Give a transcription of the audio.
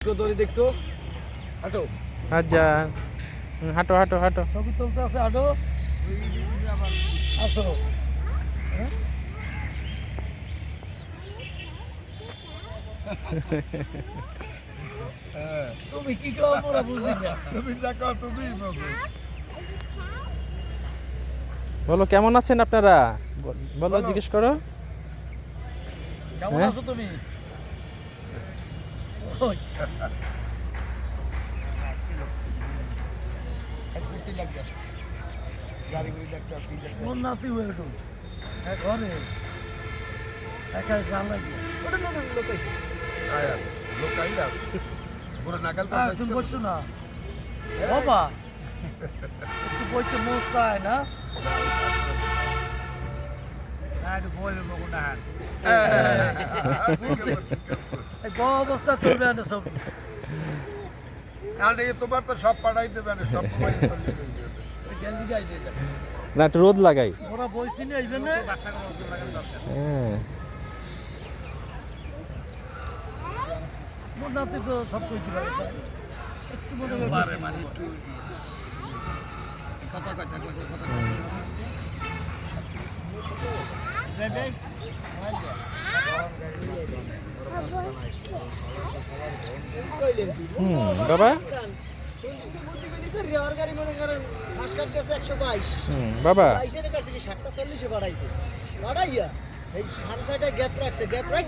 দেখতো হাঁটো আচ্ছা হাঁটো হাঁটো হাঁটো ছবি তুলতে আছে হাঁটো আসো তুমি কি কও মোরা বুঝি না তুমি যা কও তুমি বুঝো বলো কেমন আছেন আপনারা বলো জিজ্ঞেস করো কেমন আছো তুমি ওই এক কুর্তি লাগতেছে গাড়ি করে দেখতে আসি মন নাতি হয়ে তো ঘরে একা জানা কি ওটা না লোকাই আয়া লোকাই দাও পুরো নাগাল তো তুমি বসছো না বাবা তুই বইতে মন চায় না একটু বলে মগো না এই বড় অবস্থা চলবে না সব আরে তোমার তো সব পাঠাই দেবে না সব পাঠাই চলবে জলদি গাই দে না একটু রোদ লাগাই ওরা বইছি না আইবে না হ্যাঁ মোর নাতে তো সব কইতে পারে একটু মনে করে মানে একটু কথা কথা কথা বাবা বাবা গ্যাপ রাখছে গ্যাপ রাখ